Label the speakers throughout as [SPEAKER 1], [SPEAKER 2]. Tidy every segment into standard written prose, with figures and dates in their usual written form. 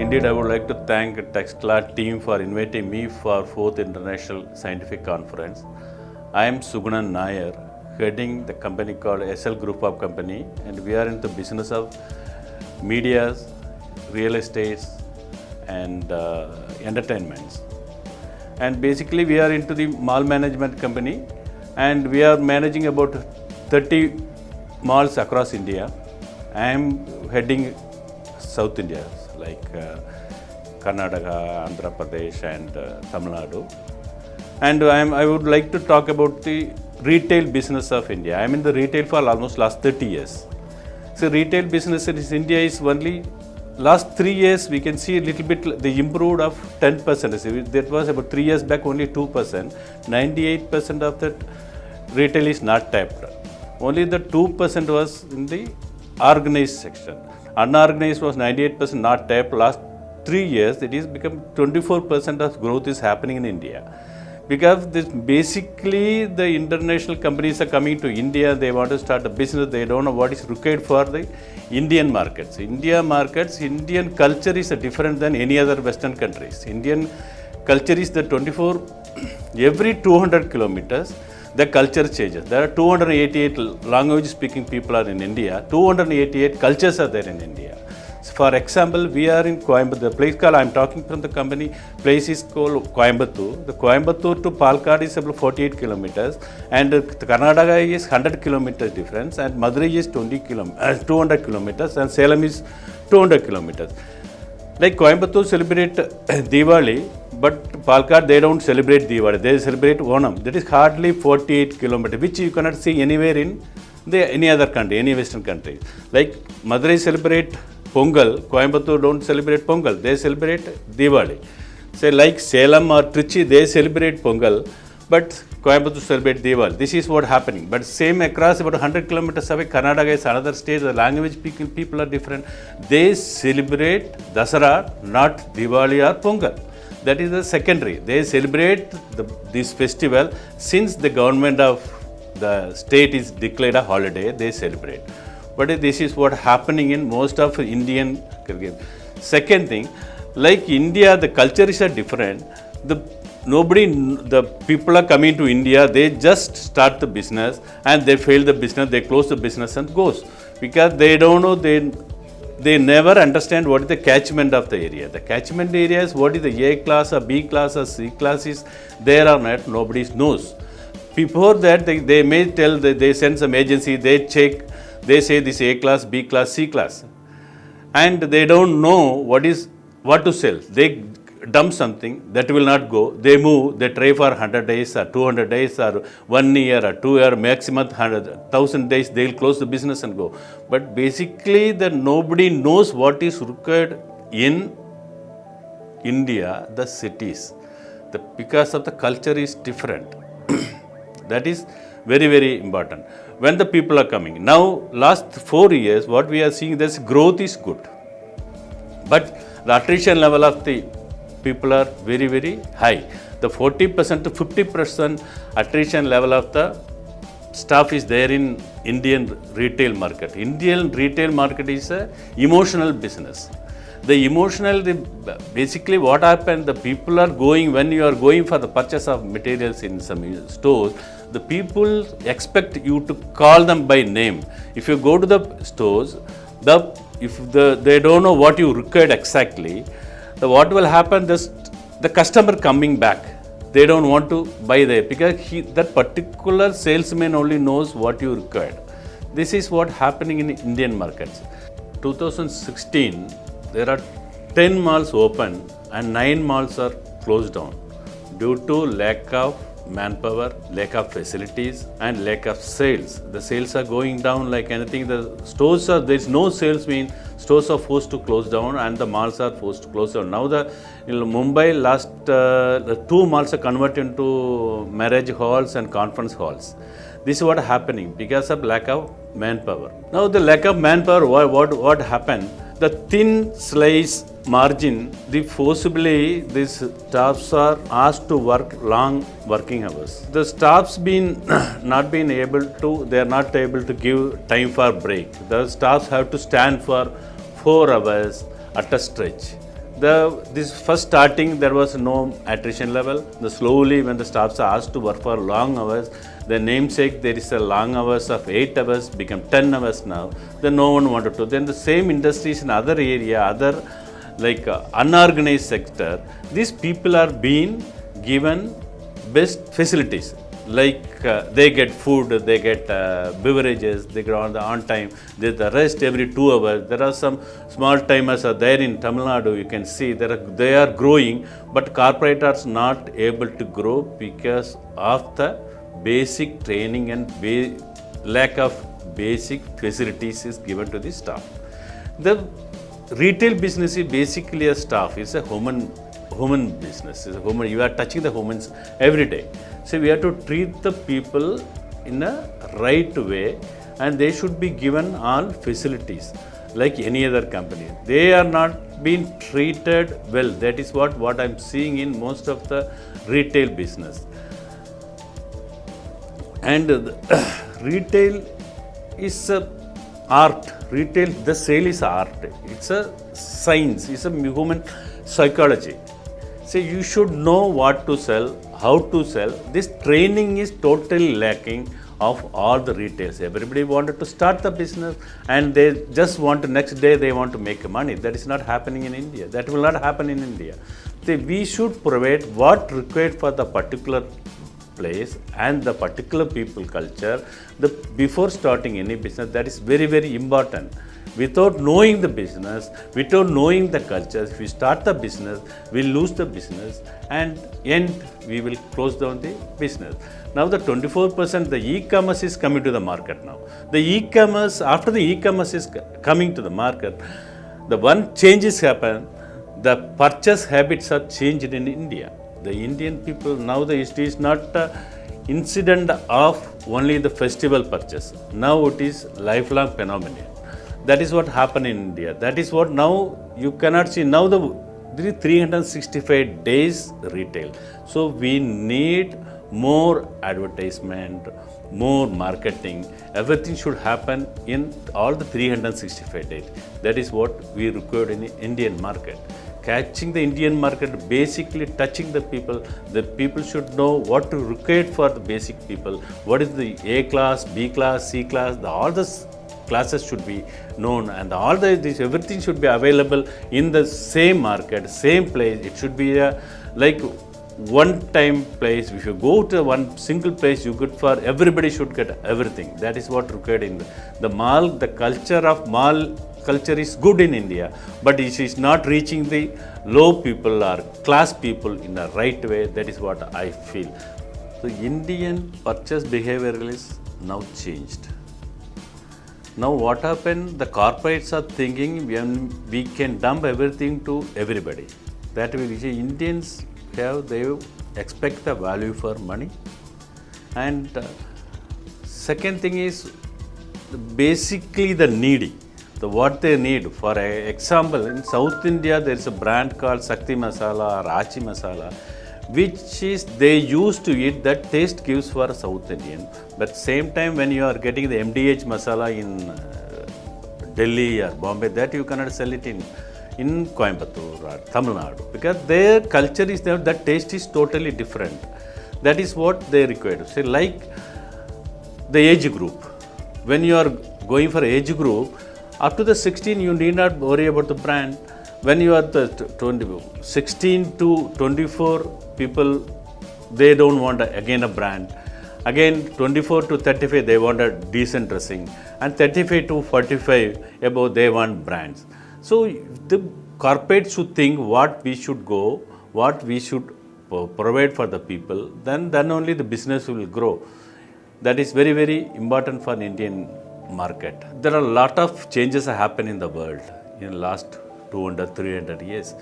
[SPEAKER 1] Indeed, I would like to thank Textla team for inviting me for 4th International Scientific Conference. I am Sugunan Nair, heading the company called Essel Group of Company, and we are in the business of media, real estate, and entertainments. And basically, we are into the mall management company, and we are managing about 30 malls across India. I am heading South India, like Karnataka, Andhra Pradesh, and Tamil Nadu. And I would like to talk about the retail business of India. I am in the retail for almost last 30 years. So retail business in India is only last 3 years we can see a little bit the improved of 10%. That was about 3 years back only 2%. 98% of that retail is not tapped. Only the 2% was in the organized section. Unorganized was 98% not tapped. Last 3 years it is become 24% of growth is happening in India. Because this basically the international companies are coming to India, they want to start a business, they don't know what is required for the Indian markets. Indian culture is different than any other Western countries. Indian culture is the every 200 kilometers, the culture changes. There are 288 language speaking people are in India, 288 cultures are there in India. For example, we are in Coimbatore, the place called, I am talking from the company, place is called Coimbatore. The Coimbatore to Palakkad is about 48 kilometers, and Karnataka is 100 kilometers difference, and Madurai is 200 kilometers, and Salem is 200 kilometers. Like Coimbatore celebrate Diwali, but Palakkad they don't celebrate Diwali, they celebrate Onam. That is hardly 48 kilometers, which you cannot see anywhere in any other country, any Western country. Like Madurai celebrate Pongal, Coimbatore don't celebrate Pongal, they celebrate Diwali. Say like Salem or Trichy, they celebrate Pongal, but Coimbatore celebrate Diwali. This is what happening. But same across about 100 kilometers away, Karnataka is another state, the language people are different. They celebrate Dasara, not Diwali or Pongal. That is the secondary. They celebrate this festival since the government of the state is declared a holiday, they celebrate. But this is what happening in most of Indian. Second thing, like India, the culture is different. The people are coming to India, they just start the business and they fail the business, they close the business and goes. Because they don't know, they never understand what is the catchment of the area. The catchment area is what is the A class or B class or C class is there or not, nobody knows. Before that, they may tell, they send some agency, they check, they say this A class, B class, C class. And they don't know what to sell. They dump something that will not go. They move, they try for 100 days or 200 days or 1 year or 2 years, maximum 1,000 days, they will close the business and go. But basically, nobody knows what is required in India, the cities. Because of the culture is different. That is very, very important. When the people are coming. Now, last 4 years, what we are seeing, this growth is good. But the attrition level of the people are very, very high. The 40% to 50% attrition level of the staff is there in Indian retail market. Indian retail market is an emotional business. Basically what happened, the people are going, when you are going for the purchase of materials in some stores, the people expect you to call them by name. If you go to the stores, they don't know what you required exactly, what will happen, the customer coming back, they don't want to buy there because that particular salesman only knows what you required. This is what happening in Indian markets. 2016, there are 10 malls open and 9 malls are closed down due to lack of manpower, lack of facilities and lack of sales. The sales are going down like anything. There is no sales, mean stores are forced to close down and the malls are forced to close down. Now in Mumbai, last 2 malls are converted into marriage halls and conference halls. This is what is happening because of lack of manpower. Now the lack of manpower, what happened? The thin slice margin, forcibly these staffs are asked to work long working hours. The staffs not been able to, they are not able to give time for break. The staffs have to stand for 4 hours at a stretch. This first starting there was no attrition level. Slowly when the staffs are asked to work for long hours, the namesake there is a long hours of 8 hours become 10 hours now. Then no one wanted to. Then the same industries in other area, other like unorganized sector, these people are being given best facilities. Like they get food, they get beverages, they get on time, there's the rest every 2 hours. There are some small timers are there in Tamil Nadu, you can see they are growing, but corporate are not able to grow because of the basic training and lack of basic facilities is given to the staff. The retail business is basically a staff, it's a human business, it's a human, you are touching the humans every day. So we have to treat the people in a right way, and they should be given all facilities like any other company. They are not being treated well. That is what I'm seeing in most of the retail business. And retail is a art. Retail, the sale is art. It's a science. It's a human psychology. So you should know what to sell, how to sell. This training is totally lacking of all the retailers. Everybody wanted to start the business and they just want to, next day they want to make money. That is not happening in India. That will not happen in India. So we should provide what required for the particular place and the particular people culture before starting any business. That is very, very important. Without knowing the business, without knowing the culture, if we start the business, we lose the business and we will close down the business. Now the 24%, the e-commerce is coming to the market now. The e-commerce, after the e-commerce is coming to the market, the one changes happen, the purchase habits are changed in India. The Indian people, now it is not incident of only the festival purchase. Now it is lifelong phenomenon. That is what happened in India. That is what now you cannot see. Now the 365 days retail. So we need more advertisement, more marketing. Everything should happen in all the 365 days. That is what we require in the Indian market. Catching the Indian market, basically touching the people should know what to require for the basic people. What is the A class, B class, C class, all the classes should be known, and all this everything should be available in the same market, same place. It should be a like one-time place. If you go to one single place, you good for everybody should get everything. That is what required in the mall. The culture of mall culture is good in India, but it is not reaching the low people or class people in the right way. That is what I feel. So Indian purchase behavior is now changed. Now what happened, the corporates are thinking we can dump everything to everybody. That way Indians they expect the value for money. And second thing is basically the needy, what they need. For example, in South India there is a brand called Sakti Masala or Achi Masala, which is they used to eat, that taste gives for South Indian. But same time when you are getting the MDH masala in Delhi or Bombay, that you cannot sell it in Coimbatore or Tamil Nadu, because their culture is there, that taste is totally different. That is what they require. So like the age group, when you are going for age group, up to the 16 you need not worry about the brand. When you are the 16 to 24 people, they don't want again a brand. Again 24 to 35 they want a decent dressing, and 35 to 45 above they want brands. So the corporate should think what we should go, what we should provide for the people, then only the business will grow. That is very, very important for an Indian market. There are a lot of changes that happen in the world in the last 200, 300 years.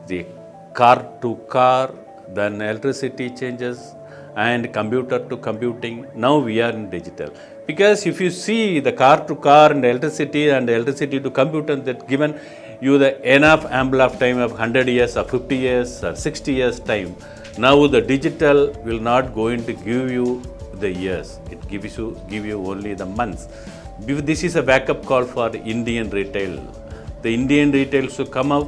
[SPEAKER 1] The car to car, then electricity changes, and computer to computing. Now we are in digital. Because if you see the car to car and electricity to computer, that given you the enough ample of time of 100 years or 50 years or 60 years time. Now the digital will not going to give you the years. It give you only the months. This is a backup call for Indian retail. The Indian retail should come up.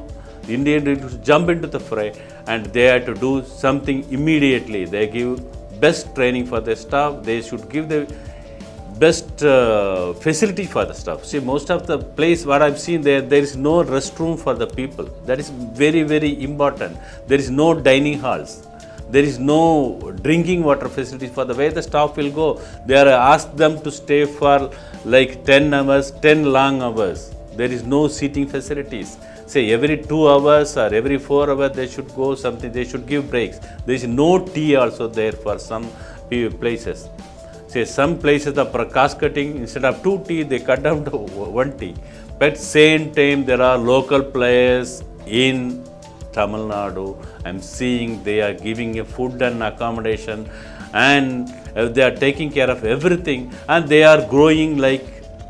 [SPEAKER 1] Indian leaders jump into the fray and they have to do something immediately. They give best training for their staff. They should give the best facility for the staff. See, most of the place what I've seen there is no restroom for the people. That is very, very important. There is no dining halls. There is no drinking water facilities for the way the staff will go. They are asked them to stay for like 10 hours, 10 long hours. There is no seating facilities. Say every 2 hours or every 4 hours they should go something, they should give breaks. There is no tea also there for some places. Say some places the cost cutting, instead of 2 tea, they cut down to 1 tea. But same time there are local players in Tamil Nadu. I'm seeing they are giving a food and accommodation and they are taking care of everything and they are growing like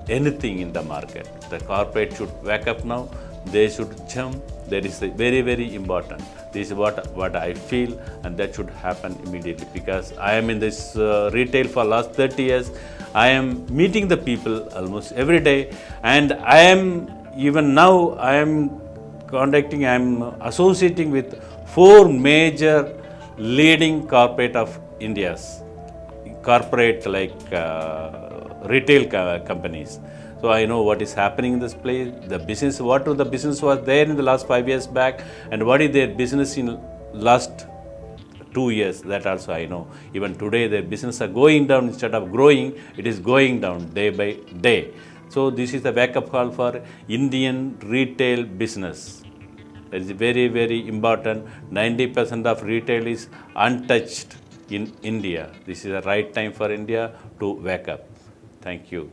[SPEAKER 1] anything in the market. The corporate should wake up now. They should jump. That is very, very important. This is what I feel, and that should happen immediately because I am in this retail for last 30 years. I am meeting the people almost every day, and I am even now I am associating with 4 major leading corporate of India's corporate like retail companies. So I know what is happening in this place, the business, what the business was there in the last 5 years back and what is their business in last 2 years, that also I know. Even today their business are going down instead of growing, it is going down day by day. So this is the wake-up call for Indian retail business. That is very, very important. 90% of retail is untouched in India. This is the right time for India to wake up. Thank you.